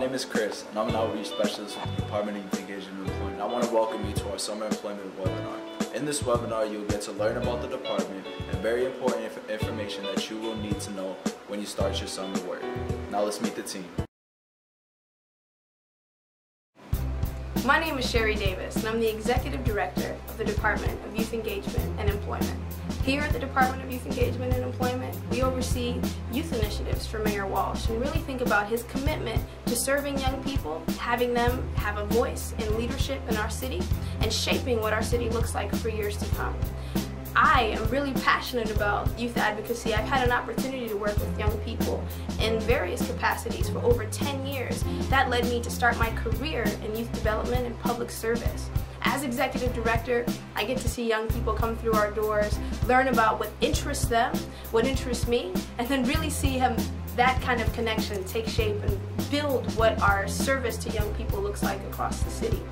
name is Chris, and I'm an outreach specialist with the Department of Youth Engagement and Employment. I want to welcome you to our summer employment webinar. In this webinar, you'll get to learn about the department and very important information that you will need to know when you start your summer work. Now let's meet the team. My name is Sherry Davis, and I'm the Executive Director of the Department of Youth Engagement and Employment. Here at the Department of Youth Engagement and Employment, we oversee youth initiatives for Mayor Walsh and really think about his commitment to serving young people, having them have a voice in leadership in our city, and shaping what our city looks like for years to come. I am really passionate about youth advocacy. I've had an opportunity to work with young people in various capacities for over 10 years. That led me to start my career in youth development and public service. As Executive Director, I get to see young people come through our doors, learn about what interests them, what interests me, and then really see that kind of connection take shape and build what our service to young people looks like across the city.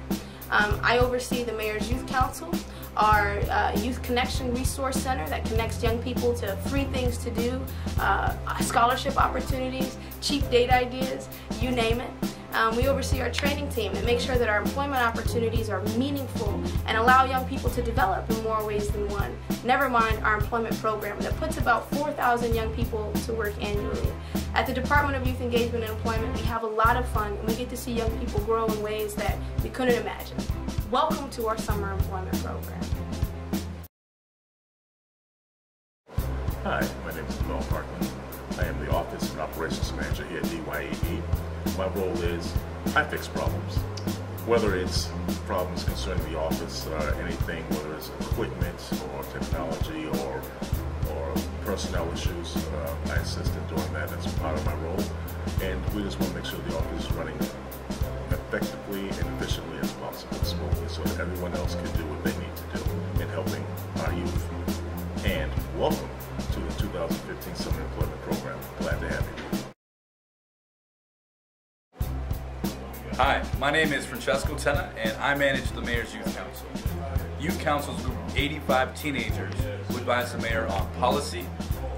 I oversee the Mayor's Youth Council, our Youth Connection Resource Center that connects young people to free things to do, scholarship opportunities, cheap date ideas, you name it. We oversee our training team and make sure that our employment opportunities are meaningful and allow young people to develop in more ways than one. Never mind our employment program that puts about 4,000 young people to work annually. At the Department of Youth Engagement and Employment, we have a lot of fun and we get to see young people grow in ways that we couldn't imagine. Welcome to our summer employment program. Hi, my name is Mel Parkland. I am the Office and Operations Manager here at DYEE. My role is I fix problems. Whether it's problems concerning the office, anything, whether it's equipment or technology or personnel issues, I assist in doing that. That's part of my role. And we just want to make sure the office is running effectively and efficiently as possible, smoothly, so that everyone else can do what they need to do in helping our youth. And welcome to the 2015 Summer Employment Program. Glad to have you. Hi, my name is Francesco Tenna, and I manage the Mayor's Youth Council. Youth Council is a group of 85 teenagers who advise the mayor on policy,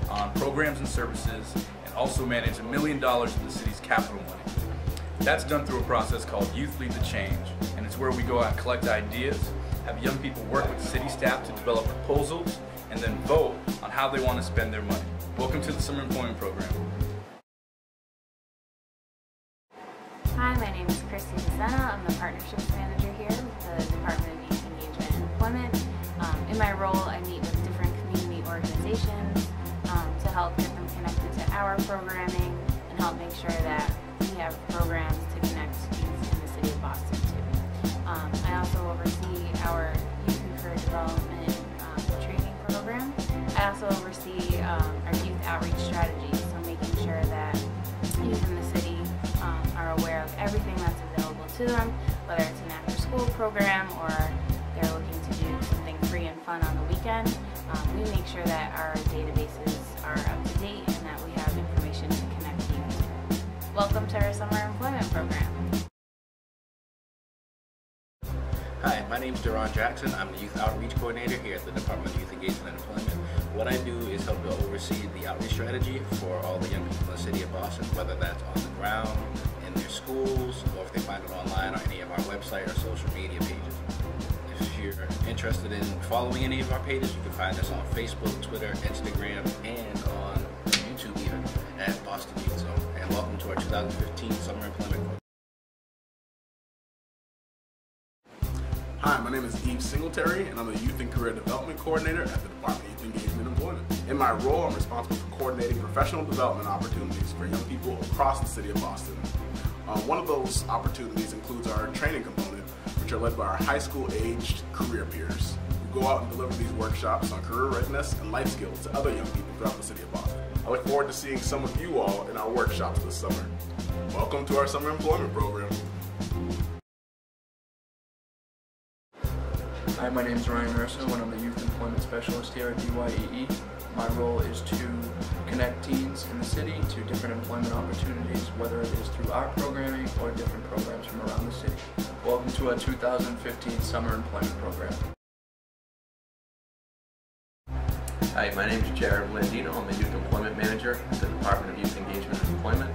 on programs and services, and also manage $1 million of the city's capital money. That's done through a process called Youth Lead the Change, and it's where we go out and collect ideas, have young people work with city staff to develop proposals, and then vote on how they want to spend their money. Welcome to the Summer Employment Program. Hi, my name is Christy Senna. I'm the Partnerships Manager here with the Department of Youth Engagement and Employment. In my role, I meet with different community organizations to help get them connected to our programming and help make sure that we have programs to connect youth in the city of Boston too. I also oversee our Youth and Career Development training program. I also oversee our youth outreach strategies, so making sure that youth in the city are aware of everything that's available to them, whether it's an after-school program or they're looking to do something free and fun on the weekend. We make sure that our databases are up to date and that we have information to connect youth. Welcome to our Summer Employment Program. Hi, my name is Deron Jackson. I'm the Youth Outreach Coordinator here at the Department of Youth Engagement and Employment. What I do is help to oversee the outreach strategy for all the young people in the city of Boston, whether that's on the ground, in their schools, or if they find it online on any of our website or social media pages. If you're interested in following any of our pages, you can find us on Facebook, Twitter, Instagram, and on YouTube even at Boston Youth Zone. And welcome to our 2015 Summer Employment Program. Hi, my name is Eve Singletary, and I'm the Youth and Career Development Coordinator at the Department of Youth Engagement and Employment. In my role, I'm responsible for coordinating professional development opportunities for young people across the city of Boston. One of those opportunities includes our training component, which are led by our high school-aged career peers, who go out and deliver these workshops on career readiness and life skills to other young people throughout the city of Boston. I look forward to seeing some of you all in our workshops this summer. Welcome to our Summer Employment Program. Hi, my name is Ryan Urso, and I'm the Youth Employment Specialist here at DYEE. My role is to connect teens in the city to different employment opportunities, whether it is through our programming or different programs from around the city. Welcome to our 2015 Summer Employment Program. Hi, my name is Jared Blandino. I'm the Youth Employment Manager at the Department of Youth Engagement and Employment.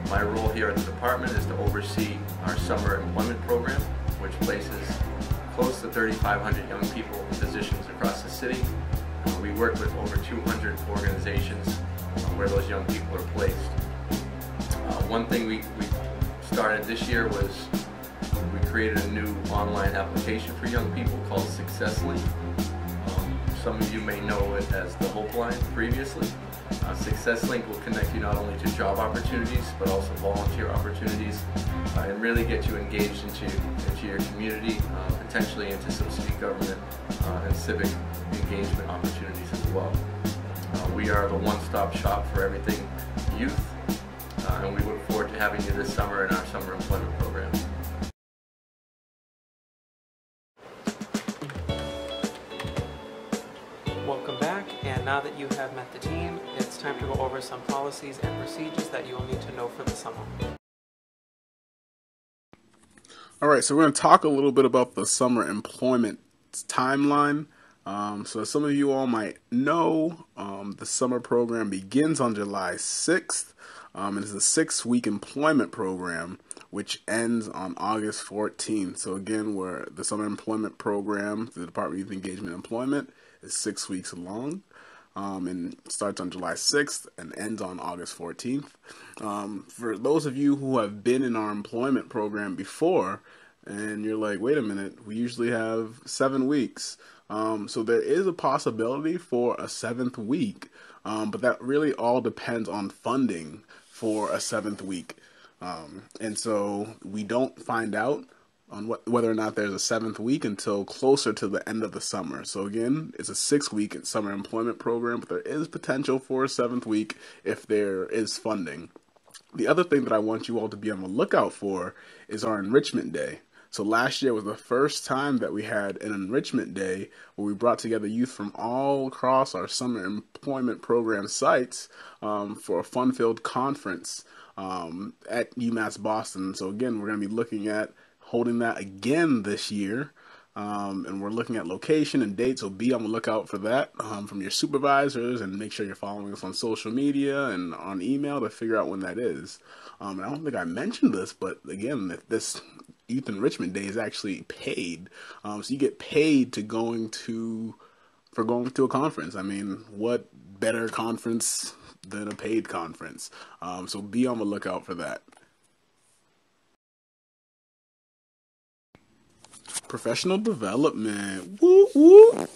My role here at the department is to oversee our summer employment program, which places close to 3,500 young people in positions across the city. We work with over 200 organizations where those young people are placed. One thing we started this year was we created a new online application for young people called Success Link. Some of you may know it as the Hope Line previously. Success Link will connect you not only to job opportunities but also volunteer opportunities and really get you engaged into your community, potentially into some city government and civic engagement opportunities as well. We are the one-stop shop for everything youth, and we look forward to having you this summer in our summer employment program. Welcome back, and now that you have met the team, it's time to go over some policies and procedures that you will need to know for the summer. Alright, so we're going to talk a little bit about the summer employment timeline. So as some of you all might know, the summer program begins on July 6th. It is a 6-week employment program which ends on August 14th. So again, the summer employment program, the Department of Youth Engagement and Employment, is 6 weeks long, and starts on July 6th and ends on August 14th. For those of you who have been in our employment program before, and you're like, wait a minute, we usually have 7 weeks. So there is a possibility for a 7th week, but that really all depends on funding for a 7th week. And so we don't find out on whether or not there's a 7th week until closer to the end of the summer. So again, it's a 6-week summer employment program, but there is potential for a 7th week if there is funding. The other thing that I want you all to be on the lookout for is our enrichment day. So last year was the first time that we had an enrichment day where we brought together youth from all across our summer employment program sites for a fun-filled conference at UMass Boston. So again, we're going to be looking at holding that again this year, and we're looking at location and date, so be on the lookout for that from your supervisors, and make sure you're following us on social media and on email to figure out when that is. And I don't think I mentioned this, but again, this Youth Enrichment Day is actually paid, so you get paid for going to a conference. I mean, what better conference than a paid conference? So be on the lookout for that. Professional development. Woo woo.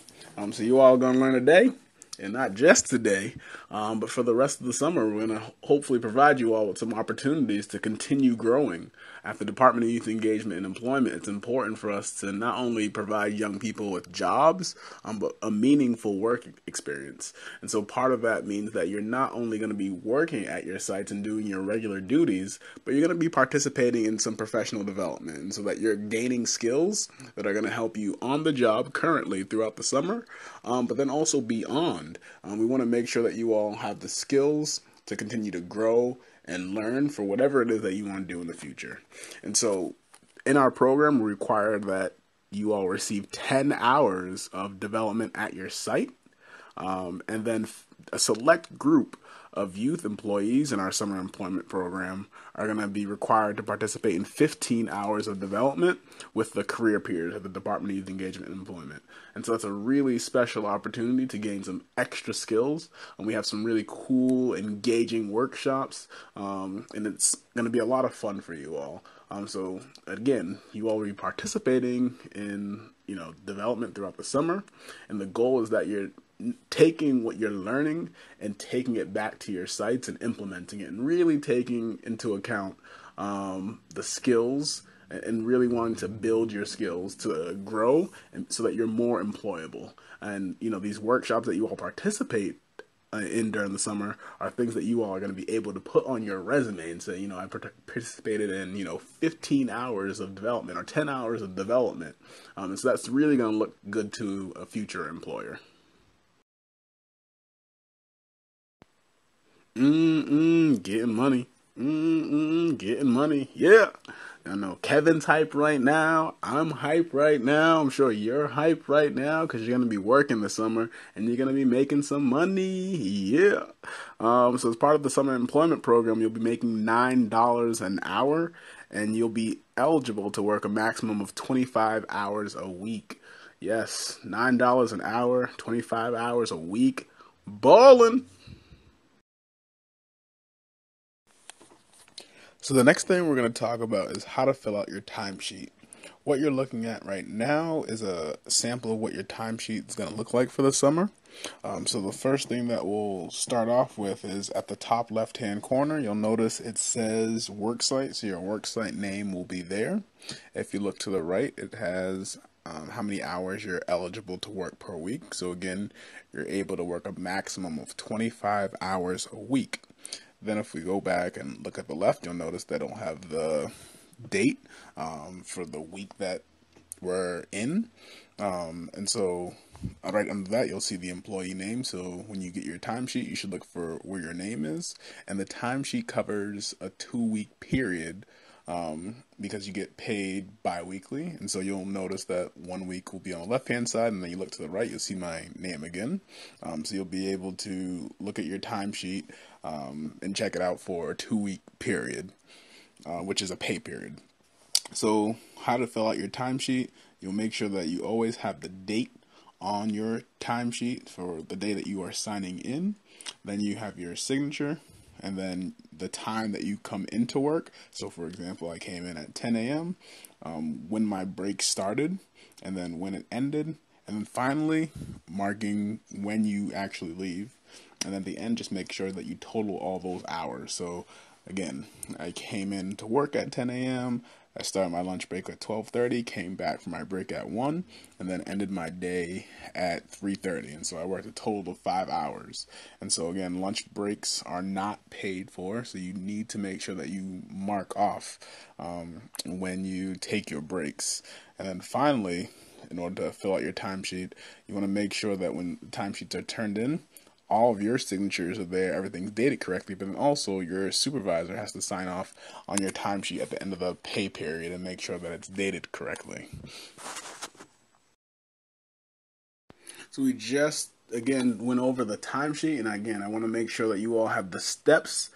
So you all gonna learn today, and not just today, but for the rest of the summer. We're gonna hopefully provide you all with some opportunities to continue growing. At the Department of Youth Engagement and Employment, it's important for us to not only provide young people with jobs, but a meaningful work experience. And so part of that means that you're not only going to be working at your sites and doing your regular duties, but you're going to be participating in some professional development, and so that you're gaining skills that are going to help you on the job currently throughout the summer, but then also beyond. We want to make sure that you all have the skills to continue to grow and learn for whatever it is that you want to do in the future. And so in our program, we require that you all receive 10 hours of development at your site, and then a select group of youth employees in our summer employment program are going to be required to participate in 15 hours of development with the career peers at the Department of Youth Engagement and Employment. And so it's a really special opportunity to gain some extra skills, and we have some really cool, engaging workshops, and it's going to be a lot of fun for you all. So again, you all will be participating in development throughout the summer, and the goal is that you're taking what you're learning and taking it back to your sites and implementing it, and really taking into account the skills and really wanting to build your skills to grow and so that you're more employable. And these workshops that you all participate in during the summer are things that you all are going to be able to put on your resume and say, I participated in 15 hours of development or 10 hours of development, and so that's really going to look good to a future employer. Getting money. Getting money. Yeah. I know Kevin's hype right now. I'm hype right now. I'm sure you're hype right now because you're going to be working this summer and you're going to be making some money. Yeah. So as part of the summer employment program, you'll be making $9 an hour and you'll be eligible to work a maximum of 25 hours a week. Yes, $9 an hour, 25 hours a week. Ballin'. So the next thing we're going to talk about is how to fill out your timesheet. What you're looking at right now is a sample of what your timesheet is going to look like for the summer. So the first thing that we'll start off with is at the top left-hand corner, you'll notice it says worksite, so your worksite name will be there. If you look to the right, it has how many hours you're eligible to work per week. So again, you're able to work a maximum of 25 hours a week. Then if we go back and look at the left, you'll notice they don't have the date for the week that we're in. And so right under that, you'll see the employee name. So when you get your timesheet, you should look for where your name is. And the timesheet covers a 2-week period because you get paid bi-weekly. And so you'll notice that 1 week will be on the left-hand side, and then you look to the right, you'll see my name again. So you'll be able to look at your timesheet and check it out for a 2-week period, which is a pay period. So how to fill out your timesheet, you'll make sure that you always have the date on your timesheet for the day that you are signing in. Then you have your signature, and then the time that you come into work. So for example, I came in at 10 a.m., when my break started, and then when it ended, and then finally marking when you actually leave. And then at the end, just make sure that you total all those hours. So again, I came in to work at 10 a.m., I started my lunch break at 12:30, came back from my break at 1, and then ended my day at 3:30. And so I worked a total of 5 hours. And so again, lunch breaks are not paid for, so you need to make sure that you mark off when you take your breaks. And then finally, in order to fill out your timesheet, you want to make sure that when the timesheets are turned in, all of your signatures are there, everything's dated correctly, but then also your supervisor has to sign off on your timesheet at the end of the pay period and make sure that it's dated correctly. So we just, again, went over the timesheet, and again, I want to make sure that you all have the steps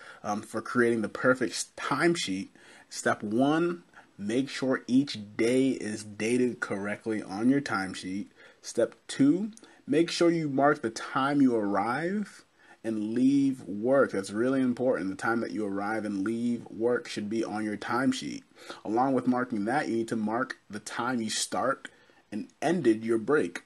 for creating the perfect timesheet. Step 1, make sure each day is dated correctly on your timesheet. Step 2, make sure you mark the time you arrive and leave work. That's really important. The time that you arrive and leave work should be on your timesheet. Along with marking that, you need to mark the time you start and ended your break.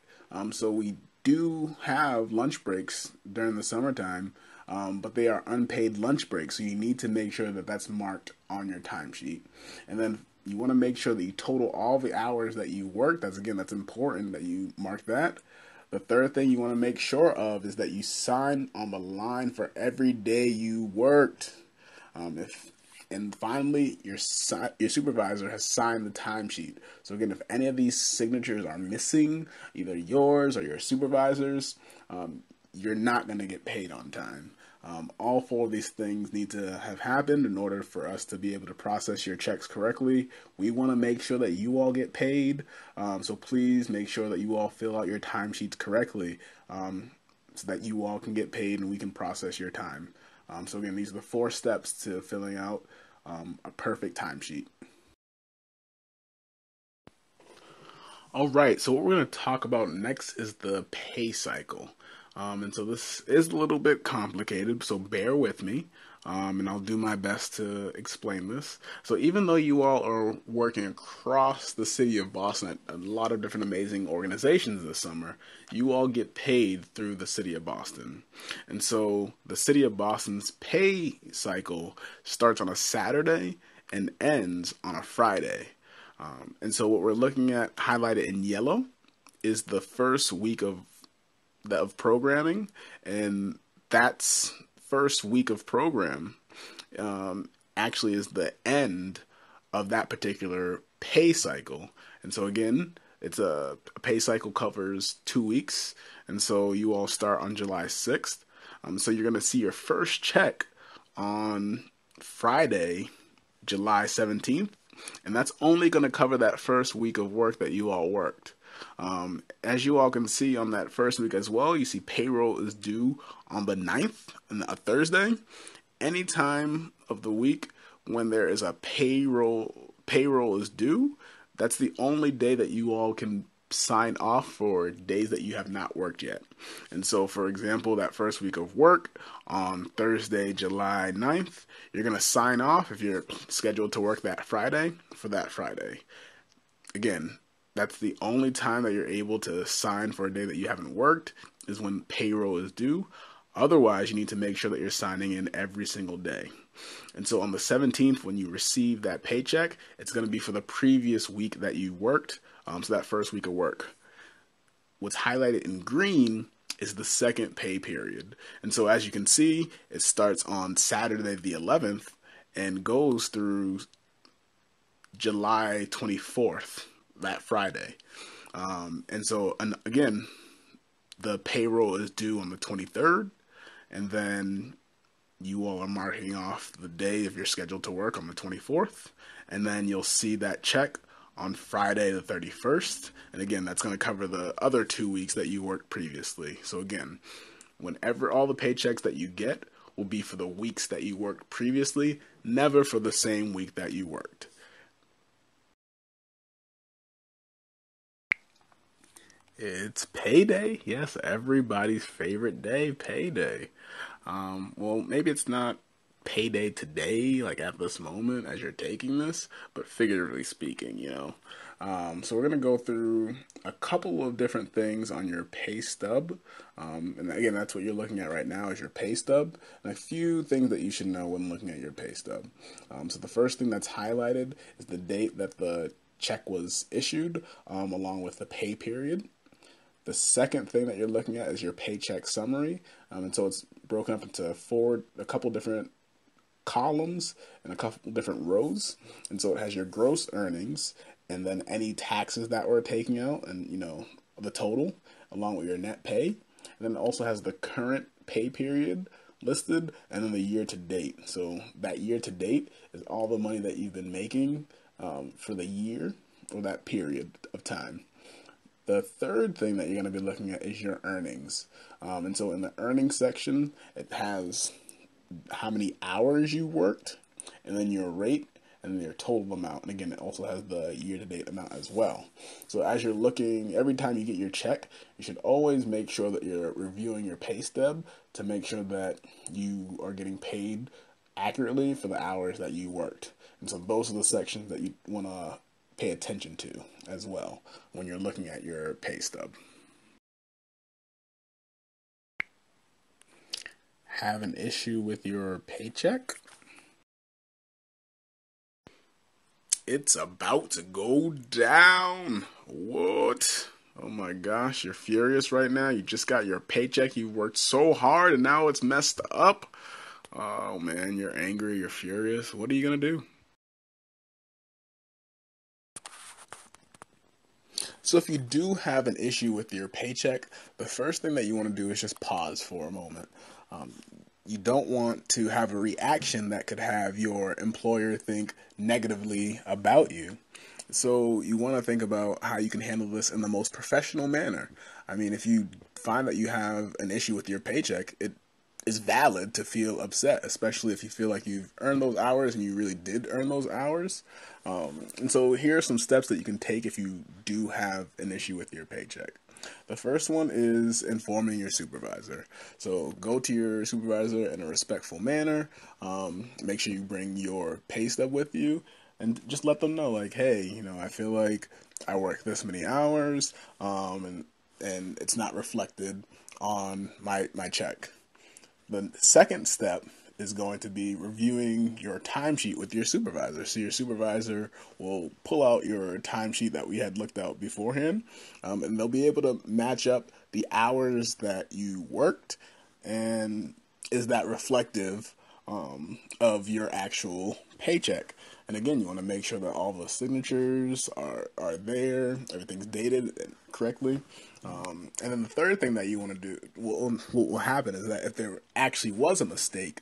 So we do have lunch breaks during the summertime, but they are unpaid lunch breaks. So you need to make sure that that's marked on your timesheet. And then you want to make sure that you total all the hours that you work. That's important that you mark that. The third thing you want to make sure of is that you sign on the line for every day you worked. And finally, your supervisor has signed the timesheet. So again, if any of these signatures are missing, either yours or your supervisor's, you're not going to get paid on time. All 4 of these things need to have happened in order for us to be able to process your checks correctly. We want to make sure that you all get paid, so please make sure that you all fill out your timesheets correctly so that you all can get paid and we can process your time. So again, these are the 4 steps to filling out a perfect timesheet. All right, so what we're going to talk about next is the pay cycle. And so this is a little bit complicated, so bear with me, and I'll do my best to explain this. So even though you all are working across the city of Boston at a lot of different amazing organizations this summer, you all get paid through the city of Boston. And so the city of Boston's pay cycle starts on a Saturday and ends on a Friday. And so what we're looking at highlighted in yellow is the first week of programming, and that's first week of program actually is the end of that particular pay cycle. And so again, it's a pay cycle covers 2 weeks, and so you all start on July 6th. So you're going to see your first check on Friday, July 17th, And that's only going to cover that first week of work that you all worked. As you all can see on that first week as well, you see payroll is due on the 9th, a Thursday. Any time of the week when there is a payroll is due, that's the only day that you all can sign off for days that you have not worked yet. And so, for example, that first week of work on Thursday, July 9th, you're going to sign off if you're scheduled to work that Friday for that Friday. Again, that's the only time that you're able to sign for a day that you haven't worked is when payroll is due. Otherwise, you need to make sure that you're signing in every single day. And so on the 17th, when you receive that paycheck, it's going to be for the previous week that you worked, so that first week of work. What's highlighted in green is the second pay period. And so as you can see, it starts on Saturday the 11th and goes through July 24th, that Friday. And so, again, the payroll is due on the 23rd, and then you all are marking off the day if you're scheduled to work on the 24th, and then you'll see that check on Friday the 31st. And again, that's going to cover the other 2 weeks that you worked previously. So again, whenever all the paychecks that you get will be for the weeks that you worked previously, never for the same week that you worked. It's payday. Yes, everybody's favorite day, payday. Well, maybe it's not payday today, like at this moment as you're taking this, but figuratively speaking, So we're going to go through a couple of different things on your pay stub. And again, that's what you're looking at right now is your pay stub, and a few things that you should know when looking at your pay stub. So the first thing that's highlighted is the date that the check was issued, along with the pay period. The second thing that you're looking at is your paycheck summary, and so it's broken up into a couple different columns and a couple different rows, and so it has your gross earnings and then any taxes that were taken out and the total along with your net pay, and then it also has the current pay period listed and then the year to date. So that year to date is all the money that you've been making for the year or that period of time. The third thing that you're going to be looking at is your earnings. And so in the earnings section, it has how many hours you worked, and then your rate, and then your total amount. And again, it also has the year-to-date amount as well. So as you're looking, every time you get your check, you should always make sure that you're reviewing your pay stub to make sure that you are getting paid accurately for the hours that you worked. And so those are the sections that you want to pay attention to as well when you're looking at your pay stub. Have an issue with your paycheck? It's about to go down. What? Oh my gosh, you're furious right now. You just got your paycheck. You worked so hard and now it's messed up. Oh man, you're angry, you're furious. What are you gonna do? So if you do have an issue with your paycheck, the first thing that you want to do is just pause for a moment. You don't want to have a reaction that could have your employer think negatively about you. So you want to think about how you can handle this in the most professional manner. I mean, if you find that you have an issue with your paycheck, it is valid to feel upset, especially if you feel like you've earned those hours and you really did earn those hours. And so here are some steps that you can take if you do have an issue with your paycheck. The first one is informing your supervisor. So go to your supervisor in a respectful manner. Make sure you bring your pay stub with you and just let them know, like, hey, I feel like I work this many hours and it's not reflected on my check. The second step is going to be reviewing your timesheet with your supervisor. So your supervisor will pull out your timesheet that we had looked out beforehand, and they'll be able to match up the hours that you worked, and is that reflective of your actual paycheck. And again, you want to make sure that all the signatures are there, everything's dated correctly. And then the third thing that you want to do, what will happen is that if there actually was a mistake,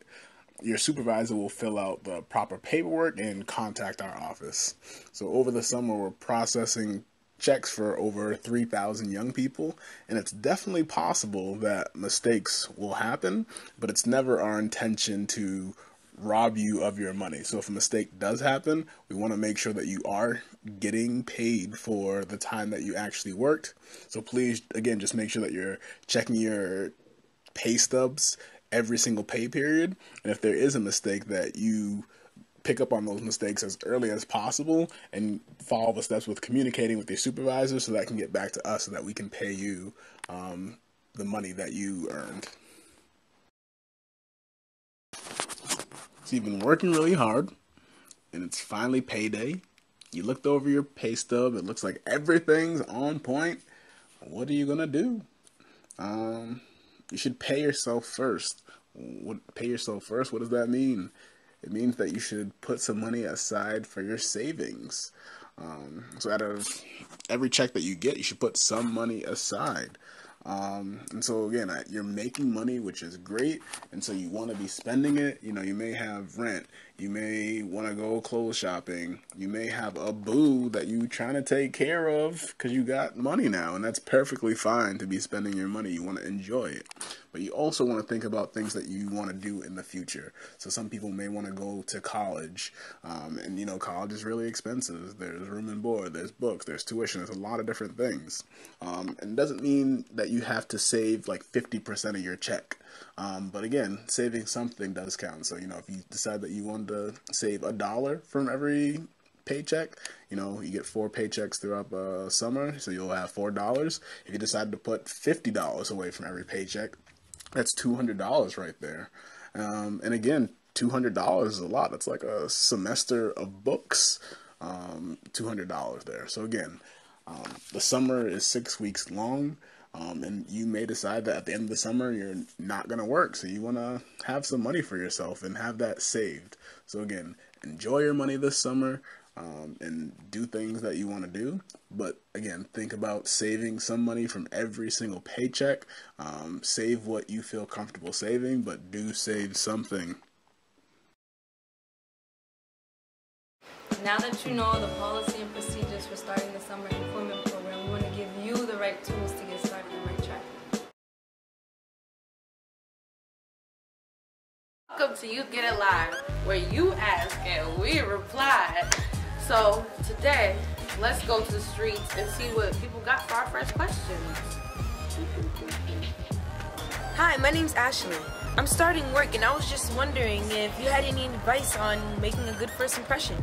your supervisor will fill out the proper paperwork and contact our office. So over the summer, we're processing checks for over 3,000 young people, and it's definitely possible that mistakes will happen, but it's never our intention to rob you of your money. So if a mistake does happen, we want to make sure that you are getting paid for the time that you actually worked. So please, again, just make sure that you're checking your pay stubs every single pay period, and if there is a mistake, that you pick up on those mistakes as early as possible and follow the steps with communicating with your supervisor so that can get back to us so that we can pay you the money that you earned. So you've been working really hard, and it's finally payday. You looked over your pay stub. It looks like everything's on point. What are you going to do? You should pay yourself first. Pay yourself first? What does that mean? It means that you should put some money aside for your savings. So out of every check that you get, you should put some money aside. And so again, you're making money, which is great, and so you want to be spending it. You know, you may have rent, you may want to go clothes shopping, you may have a boo that you're trying to take care of because you got money now, and that's perfectly fine to be spending your money. You want to enjoy it, but you also want to think about things that you want to do in the future. So some people may want to go to college, and you know, college is really expensive. There's room and board, there's books, there's tuition, there's a lot of different things. And it doesn't mean that you have to save like 50% of your check. But again, saving something does count. So, you know, if you decide that you want to save $1 from every paycheck, you know, you get 4 paychecks throughout the summer, so you'll have $4. If you decide to put $50 away from every paycheck, that's $200 right there. And again, $200 is a lot. That's like a semester of books, $200 there. So again, the summer is 6 weeks long. And you may decide that at the end of the summer you're not going to work, so you want to have some money for yourself and have that saved. So again, enjoy your money this summer and do things that you want to do. But again, think about saving some money from every single paycheck. Save what you feel comfortable saving, but do save something. Now that you know the policy and procedures for starting the summer employment program, we want to give you the right tools to get started on the right track. Welcome to Youth Get It Live, where you ask and we reply. So today, let's go to the streets and see what people got for our first questions. Hi, my name's Ashley. I'm starting work and I was just wondering if you had any advice on making a good first impression.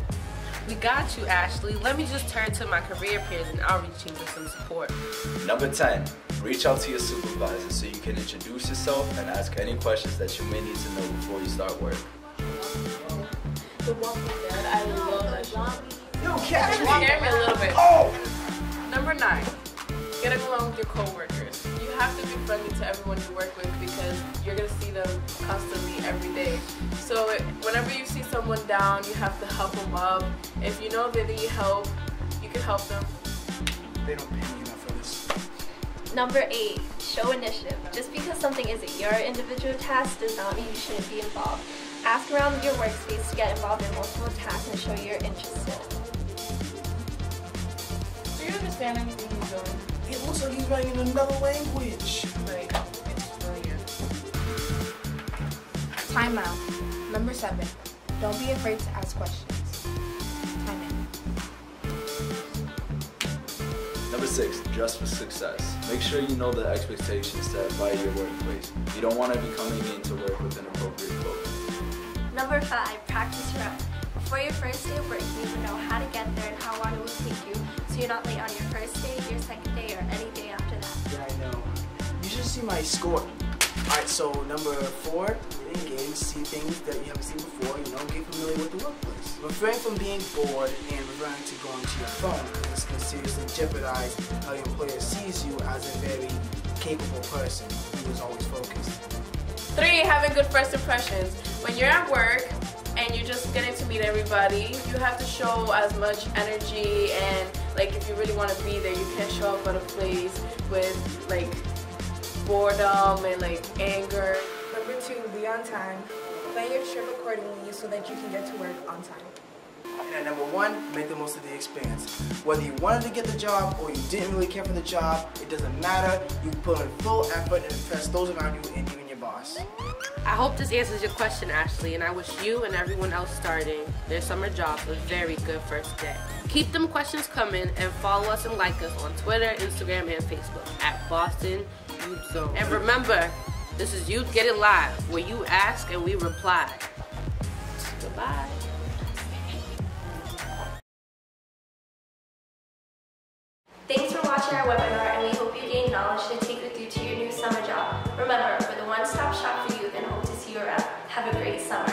We got you, Ashley. Let me just turn to my career peers and outreach team for some support. Number 10, reach out to your supervisor so you can introduce yourself and ask any questions that you may need to know before you start work. The Walking Dead, I love that show. Yo, catch me! Scare me a little bit. Oh! Number 9, getting along with your coworkers. You have to be friendly to everyone you work with because you're going to see them constantly every day. So whenever you see someone down, you have to help them up. If you know they need help, you can help them. They don't pay me enough for this. Number 8, show initiative. Just because something isn't your individual task does not mean you shouldn't be involved. Ask around your workspace to get involved in multiple tasks and show you're interested. Do you understand anything he's doing? It looks like he's writing in another language. Like, it's brilliant. Time out. Number 7, don't be afraid to ask questions. Time in. Number 6, dress for success. Make sure you know the expectations set by your workplace. You don't want to be coming in to work with inappropriate clothing. Number 5, practice run. Before your first day of work, you need to know how to get there and how long it will take you, so you're not late on your first day, your second day, or any day after that. Yeah, I know. You should see my score. Alright, so number 4, get engaged, see things that you haven't seen before, you know, get familiar with the workplace. Refrain from being bored and referring to going to your phone, because this can seriously jeopardize how your employer sees you as a very capable person who is always focused. 3, having good first impressions. When you're at work and you're just getting to meet everybody, you have to show as much energy, and like if you really want to be there, you can't show up at a place with like boredom and like anger. Number 2, be on time. Plan your trip accordingly so that you can get to work on time. And number one, make the most of the experience. Whether you wanted to get the job or you didn't really care for the job, it doesn't matter. You put in full effort and impress those around you and even your boss. I hope this answers your question, Ashley, and I wish you and everyone else starting their summer jobs a very good first day. Keep them questions coming and follow us and like us on Twitter, Instagram, and Facebook at Boston Youth Zone. And remember, this is Youth Get It Live, where you ask and we reply. Goodbye. Thanks for watching our webinar, and we hope you gain knowledge to take with you to your new summer job. Remember, we're the one-stop shop for youth and hope to see you around. Have a great summer.